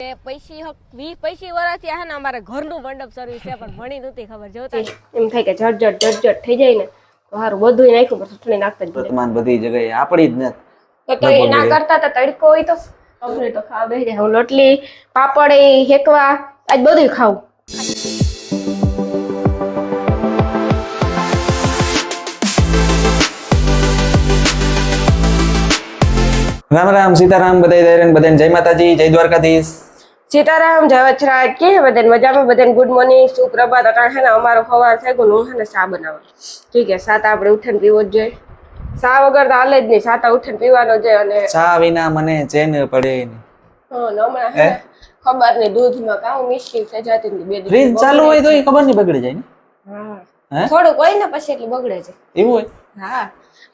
પૈસી હક 20 પૈસી વરાથી આ ને અમારે ઘરનું મંડપ સર્વિસ છે પણ મણી નહોતી ખબર જોતા એમ થાય કે ઝટઝટ થઈ જાય ને તો હારું બધું નાખ્યું પર ચટણી નાખતા જ વર્તમાન બધી જગ્યાએ આપડી જ ને તો એના કરતા તો તડકો હોય તો આપણે તો ખાવા બેસી જાય. હું લોટલી પાપડ હેકવા આજ બધું ખાવું. રામ રામ સીતારામ બધાને જય માતાજી જય દ્વારકાધીશ. સીતારામ જય વચરાજ કે બધાને મજામાં બધાને ગુડ મોર્નિંગ સુપ્રભાત. અટાણ છે ને અમારો સવાર થઈ ગયો હું છે ને ચા બનાવવા. ઠીક છે સાત આપણે ઉઠીને પીવો જ જોઈએ. ચા વગર તો હાલે જ નહીં. સાત ઉઠીને પીવાનો છે અને ચા વિના મને ચેન પડે નહીં. હમણાં હે ખબર નહીં દૂધમાં કામ મિસ્ટેક થઈ જતી હતી. બે ફ્રીજ ચાલુ હોય તો એ ખબર નહીં બગડી જાય ને. હા થોડુંક હોય ને પછી એટલે બગડે છે એવું હોય. હા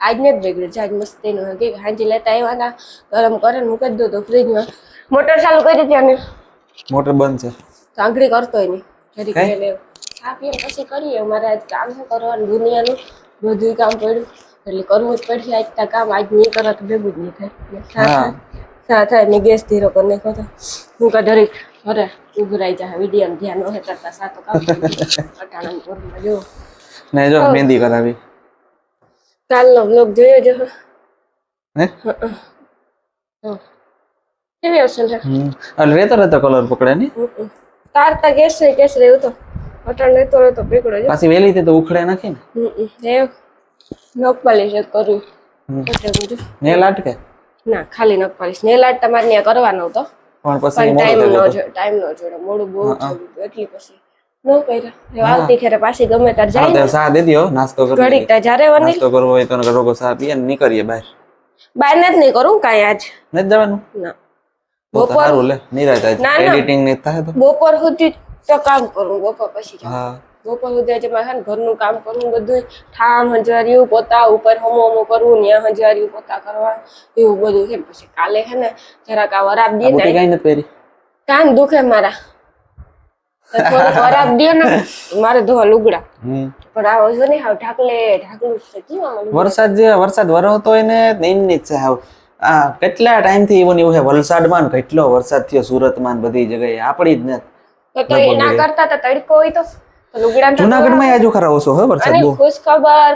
આજ નથી બગડ્યું છે. આજ મસ્ત એનું કે હાજી લેતા આવ્યા ગરમ કરીને મૂકી દો તો ફ્રીજમાં. મોટર ચાલુ કરી હતી અને મોટર બંધ છે. આંગળી કરતો નહીં જરીક એટલે આ પીએ પછી કરીએ. અમારે આજ કામ છે કરવાનું દુનિયાનું બધું કામ પડ્યું એટલે કરવું જ પડશે. આજ તા કામ આજ નહીં કરો તો ભેગું જ નહીં થાય. થાય ને ગેસ ધીરો કરી નાખો તો હું કા જરીક અરે ઉભરાઈ જાય વિડીયો ધ્યાન ન કરતા સાતો કામ અટાણા કોરમાં જો ને જો મહેંદી કરાવી કાલનો બ્લોગ જોયો જો હે કેવી અસલ છે. અલ રેતો કલર પકડે ની તારતા કેસ રહ્યું તો અટાણ રહેતો રહેતો પકડો જો પાછી વેલી તે તો ઉખડે નાખી ને એ નખ પાલિશ કરું એટલે નેલ આર્ટ કે ના ખાલી નખ પાલિશ નેલ આર્ટ તમારે ત્યાં કરવાનો હતો પણ પછી ટાઈમ નો જોડે મોડું બહુ થયું એટલી પછી નો કર્યા. આવતી ખેરે પાછી ગમે તાર જાય તો સા દે દિયો નાસ્તો કરો ઘડીક તા જારે વની નાસ્તો કરવો હોય તો રોગો સા પીએ ને નીકળીએ બહાર જ નહીં કરું કાંઈ આજ નથી જવાનું ના બપોર સારું લે નિરાત એડિટિંગ ને થાય તો બપોર સુધી તો કામ કરું. બપોર પછી હા બપોર સુધી આજે મારે ઘરનું કામ કરવું બધું ઠામ હંજવાર્યું પોતા ઉપર હમો કરવું ત્યાં હંજવાર્યું પોતા કરવા એવું બધું છે. પછી કાલે છે ને જરાક આ વરાબ દે ને કઈ નથી પહેરી કાન દુખે મારા તો થોડુંક વરાબ દે ને મારે ધોવા લુગડા પણ આ વસ્તુ નહીં હાવ ઢાકલું છે કેવું વરસાદ વરસતો હોય ને એની જ છે હાવ. આ કેટલા ટાઈમ થી એવું છે વલસાડમાં કેટલો વરસાદ થયો સુરતમાં બધી જગ્યાએ આપડી જ ને તો એના કરતા તો તડકો હોય તો લુગડા જુનાગઢમાં આજુ ખરા ઓછો હે વરસાદ બહુ.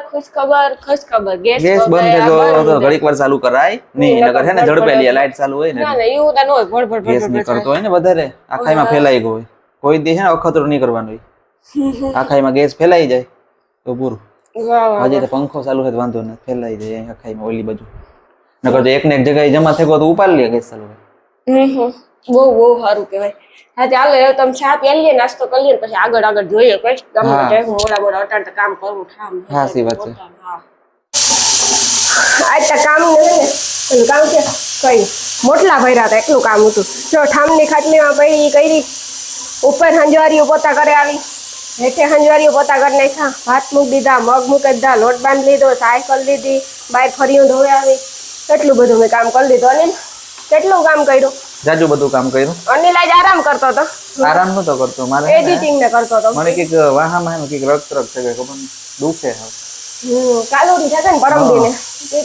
ખુશખબર ગેસ બંધ થઈ ગયો તો ઘડીક વાર ચાલુ કરાય નહીં નકર છે ને ઝડપેલી લાઈટ ચાલુ હોય ને ના એવું તો ન હોય ભડ ગેસ નીકળતો હોય ને વધારે આખાઈમાં ફેલાઈ ગયો હોય. કોઈ દી છે ને અખતરો નહીં કરવાનું હોય. આખાઈમાં ગેસ ફેલાઈ જાય તો પૂરું. હજી તો પંખો ચાલુ હોય તો વાંધો નથી ફેલાઈ જાય આખાઈમાં ઓલી બાજુ. નકર તો એક ને એક જગ્યાએ જમા થઈ ગયો તો ઉપાડી લે ગેસ ચાલુ હોય. બહુ સારું કહેવાય. હા ચાલો હવે તમે ચા પી લઈએ નાસ્તો કરી લઈએ પછી આગળ જોઈએ કઈ ગમે મોડા અટાણ કામ કરવું ઠામ. હા સી વાત છે. આજ તો કામ ને કામ છે કઈ મોટલા ભર્યા હતા એટલું કામ હતું. જો ઠામની ખાટલીમાં પડી કરી ઉપર હંજવારીઓ પોતા કરે આવી હેઠે હંજવારીઓ પોતા કરી નાખ્યા. ભાત મૂકી દીધા મગ મૂકી દીધા લોટ બાંધી લીધો ચાય કરી લીધી બહાર ફરીઓ ધોઈ આવી એટલું બધું મેં કામ કરી લીધું. અને કેટલું કામ કર્યું જાજુ બધું કામ કર્યું. અનિલ આજ આરામ કરતો હતો. આરામ નતો કરતો મારે એડિટિંગ ને કરતો હતો. મને કઈક વાહામાં કઈક રક્ત છે કે ખબર દુખે કાલુરી છે ને પરમ દિને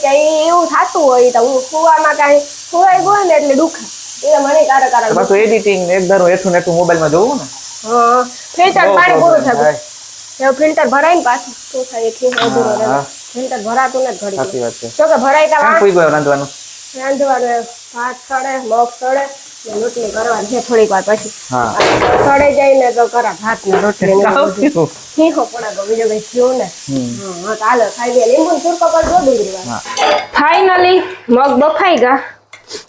કે એવું થતું હોય તો હું સુવામાં કાંઈ સુવાઈ ગયો ને એટલે દુખે એટલે મને કારક પાછું એડિટિંગ એક ધારું હેઠું મોબાઈલમાં જોવું ને ફિલ્ટર પાણી પૂરું થતું ફિલ્ટર ભરાય ને પાછું શું થાય ફિલ્ટર ભરાતું ને ઘડી સાચી વાત છે. જો કે ભરાય તો રાંધવાનું ભાત સડે મગ સડે રોટલી કરવાની છે થોડીક વાર પછી સડે જાય ને તો કરા ભાત ને રોટલી ઠીકો પડે બીજો કઈ થયું ને ચાલો ખાઈ દે લીંબુ ચૂરકો પર જો ડુંગળી ફાઈનલી મગ બફાઈ ગયા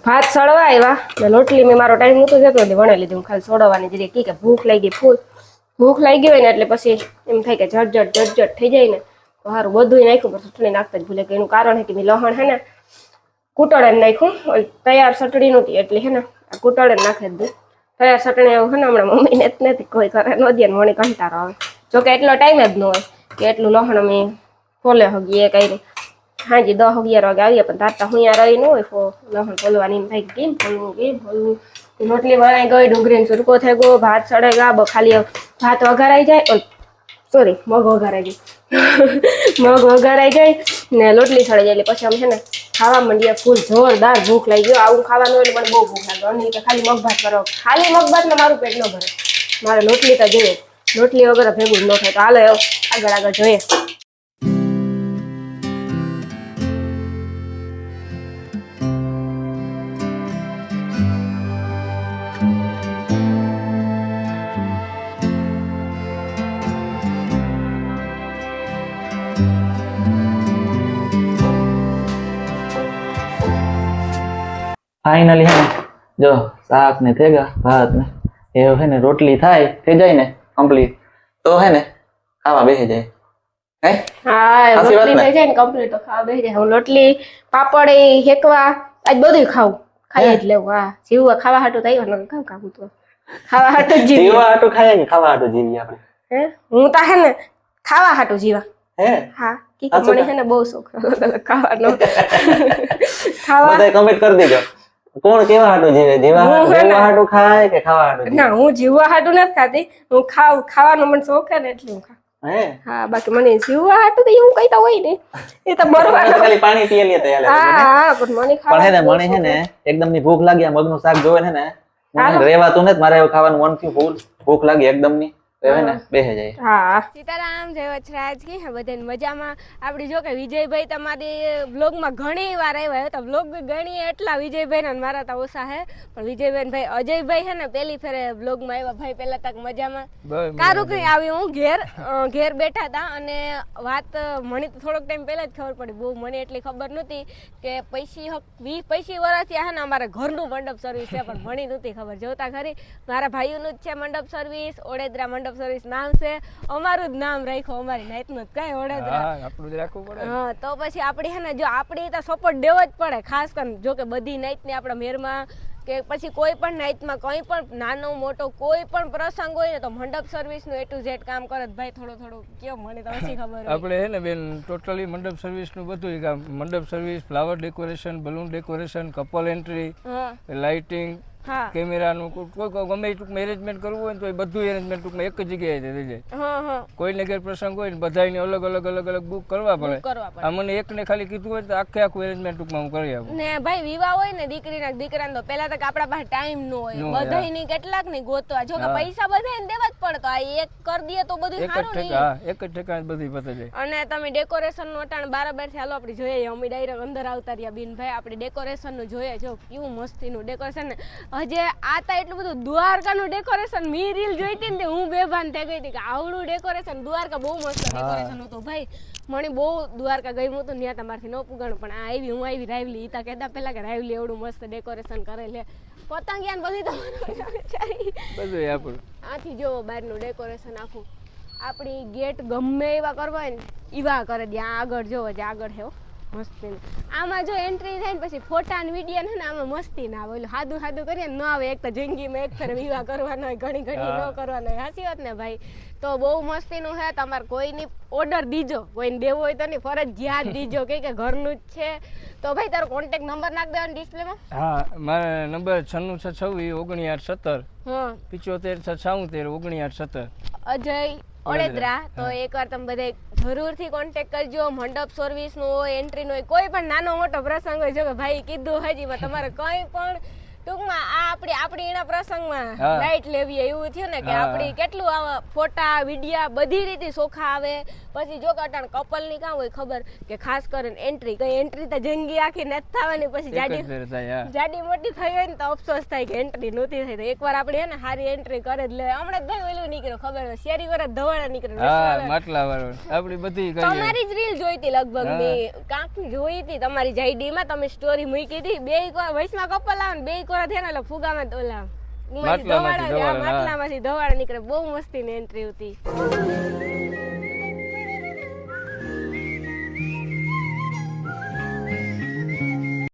ભાત સડવા આવ્યા ને રોટલી મેં મારો ટાઈમ નતો જતો એટલે વણી લીધું. ખાલી સોડવાની જરી કે ભૂખ લાગી ભૂખ લાગી હોય ને એટલે પછી એમ થાય કે ઝટઝટ થઈ જાય ને તો સારું બધું નાખ્યું પણ ચટણી નાખતા જ ભૂલે કે એનું કારણ છે કે મેં લહણ છે ને કૂટળે નાખ્યું તૈયાર ચટણી નહોતી એટલે છે ને કૂટળે નાખી દીધું. તૈયાર ચટણી એવું છે ને હમણાં મમ્મીને જ નથી કોઈ કરે ન દે ને મને કંટાળો આવે. જોકે એટલો ટાઈમ જ ન હોય કે એટલું લહણ અમે ફોલે હગી એ કઈ હાજી 10-11 વાગે આવીએ પણ તારતા હું અહીંયા રહી ન હોય લહણ ફોલવાની એમ થાય કેમ ફોલવું રોટલી વણાઈ ગઈ ડુંગળીનો ચૂરકો થઈ ગયો ભાત સડે ગયા ખાલી ભાત વઘારાઈ જાય સોરી મગ વઘારાઈ જાય મગ વઘારાઈ જાય ને રોટલી સડી જાય એટલે પછી અમે છે ને ખાવા માંડીએ ફૂલ જોરદાર ભૂખ લાગી ગયો આવું ખાવાનું એટલે મને બહુ ભૂખ લાગે અને કે ખાલી મગભાત કરો ખાલી મગભાતમાં મારું પેટ ન ભરે મારે રોટલી તો જોઈએ રોટલી વગર ભેગું ન થાય તો હાલો આગળ જોઈએ ફાઇનલી હે ને જો શાક ને થેગા ભાત ને એ હે ને રોટલી થાય થઈ જાય ને કમ્પ્લીટ તો હે ને ખાવા બેસી જાય હે હા સાચી વાત રોટલી ને? થઈ જાય ને કમ્પ્લીટ તો ખાવા બેસી જાય હું રોટલી પાપડ એ હેકવા આજ બધું ખાવું ખાઈ જ લેવું હા જીવવા ખાવા હાટું થઈ ગયું કામ કામ તો ખાવા હાટું જ જીવી જીવા હાટું ખાઈએ કે ખાવા હાટું જીવીએ આપણે હે હું તો હે ને ખાવા હાટું જીવા હે હા કી સાચું મને કે? હે ને બહુ શોખ ખાવાનો ખાવા બધાય કમેન્ટ કરી દેજો કોણ કેવા હાટું જીવે જીવા હું હે ને- જીવા હાટું ખાય કે ખાવા હાટું ના હું જીવવા હાટું નથી ખાતી હું ખાવાનો મને શોખ હે ને એટલે હું ખાઉં હે હા બાકી મને જીવવા હાટું તો એવું કઈ તો હોય ને એ તો આપણે મરવાનું તો ખાલી પાણી પીએ લીએ તૈયાર હા હા પણ મને પણ હે ને ખાવા મને હે ને એકદમ ની ભૂખ લાગી આ મગનું શાક જોવે ને મને રેવાતું નથી મારે હવે ખાવાનું મન થયું ફૂલ ભૂખ લાગી એકદમ ની તો હે ને બેહી જાય હા સીતારામ જય વચરાજ કી હે બધાને મજામાં આપણી જો કે વિજયભાઈ તમારી વ્લોગમાં ઘણી વાર આવ્યા હતા વ્લોગ ઘણી એટલા વિજયભાઈ ના મારા તા ઓછા હે પણ વિજયભાઈ ભાઈ અજયભાઈ હે ને પેલી ફેરે વ્લોગમાં આવ્યા ભાઈ પેલા તક મજામાં કારું કઈ આવી હું ઘેર બેઠા હતા અને વાત મને તો થોડોક ટાઈમ પહેલા જ ખબર પડી બહુ મને એટલી ખબર નહોતી કે પૈસી વર્ષથી હે ને અમારે ઘરનું મંડપ સર્વિસ છે પણ મને નહોતી ખબર જોતા ખરી મારા ભાઈઓનું જ છે મંડપ સર્વિસ ઓડેદરા મંડપ સર્વિસ નામ છે અમારું જ નામ રાખ્યું અમારી નાઈટનું જ કઈ ઓડેદરા આપણું જ રાખવું પડે હા તો પછી આપણી હે ને જો આપણી તો સપોર્ટ દેવો જ પડે ખાસ કરીને જો કે બધી નાઈટની આપણા મેરમાં કે પછી કોઈ પણ નાઈટમાં કંઈ પણ નાનો મોટો કોઈ પણ પ્રસંગ હોય ને તો મંડપ સર્વિસનું A to Z કામ કરે ભાઈ થોડું કયો મને તો ઓછી ખબર હોય આપણે હે ને બેન ટોટલી મંડપ સર્વિસનું બધું કામ મંડપ service flower decoration balloon decoration couple entry હા લાઇટિંગ હા કેમેરાનું કોઈ ગમે ટૂંકમાં એરેન્જમેન્ટ કરવું હોય ને તો એ બધું એરેન્જમેન્ટ ટૂંકમાં એક જ જગ્યાએ થઈ જાય હા હા કોઈને ઘેર પ્રસંગ હોય ને બધાને અલગ અલગ બુક કરવા પડે કરવા પડે આ મને એકને ખાલી કીધું હોય તો આખું એરેન્જમેન્ટ ટૂંકમાં હું કરી આપું ને ભાઈ વિવાહ હોય ને દીકરીના દીકરાને તો પેલા તો આપણા પાસે ટાઈમ ન હોય બધાયની કેટલાક ની ગોતવા જો કે પૈસા બધાને દેવા જ પડે તો આ એક કરી દઈએ તો બધું એક જ સારું ઠેકા નહીં હા એક જ ઠેકા બધી પતે જાય અને તમે ડેકોરેશન નું અટાણ બારાબાર થી હાલો આપણે જોઈએ અમે ડાયરેક્ટ અંદર આવતા રહ્યા બીનભાઈ આપણે ડેકોરેશન નું જોઈએ જો કેવું મસ્તીનું ડેકોરેશન ને હજે આતા એટલું બધું દ્વારકાનું ડેકોરેશન મી રીલ જોઈતી ને હું બેભાન થઈ ગઈ હતી કે આવડું ડેકોરેશન દ્વારકા બહુ મસ્ત ડેકોરેશન હતું ભાઈ મને બહુ દ્વારકા ગયું હતું ત્યાં તમારથી ન પુગાણું પણ આ આવી હું આવી રાવલી ઈતા કહેતા પેલા કે રાવલી એવડું મસ્ત ડેકોરેશન કરેલ પતંગિયાન બધી બધું આપણું આથી જો બહારનું ડેકોરેશન આખું આપણી ગેટ ગમે એવા કરવા હોય ને એવા કરે ત્યાં આગળ જોવો જે આગળ હે મસ્તી આમાં જો એન્ટ્રી થાય ને પછી ફોટા ને વિડીયો ને આમાં મસ્તી ના આવે ઓલું હાદું કરીએ ન આવે એક તો જિંદગીમાં એક ફેર વિવાહ કરવાનો હોય ઘણી ન કરવાનો હોય સાચી વાત ને ભાઈ તો બહુ મસ્તીનું હે તમારે કોઈની ઓર્ડર દીજો કોઈને દેવો હોય તો નહીં ફરજિયાત દીજો કે ઘરનું જ છે તો ભાઈ તારો કોન્ટેક્ટ નંબર નાખ દેવાનો ડિસ્પ્લેમાં હા મારો નંબર 9626 19 હા 75 76 19 17 અજય ઓડેદરા તો એકવાર તમે બધા જરૂરથી કોન્ટેક્ટ કરજો મંડપ સર્વિસ નો હોય એન્ટ્રી નો હોય કોઈ પણ નાનો મોટો પ્રસંગ હોય જો કે ભાઈ કીધું હજી તમારે કઈ પણ ટૂંકમાં આ આપણી એના પ્રસંગમાં લાઈટ લેવી એવું થયું ને કે આપણી કેટલું આવા ફોટા વિડીયા બધી રીતે સોખા આવે પછી જો કટાણ કપલ ની કામ હોય ખબર કે ખાસ કરીને એન્ટ્રી કઈ એન્ટ્રી તો જિંદગી આખી નથી થવાની પછી જાડી મોટી થઈ હોય ને તો અફસોસ થાય કે એન્ટ્રી નહોતી થઈ તો એકવાર આપણે હે ને સારી એન્ટ્રી કરે જ લે હમણાં જ ઓલું નીકળ્યો ખબર શેરી વાર ધવાડા નીકળ્યો માટલા વાળો આપણી બધી તમારી જ રીલ જોઈતી લગભગ મેં કાંક જોઈ હતી તમારી જાઈડી માં તમે સ્ટોરી મૂકી હતી બે વયસમાં કપલ આવે ને બે કોરા થયા ને એટલે ફુગામાં ઓલા માટલામાંથી ધવાડા નીકળે બહુ મસ્તી ની એન્ટ્રી હતી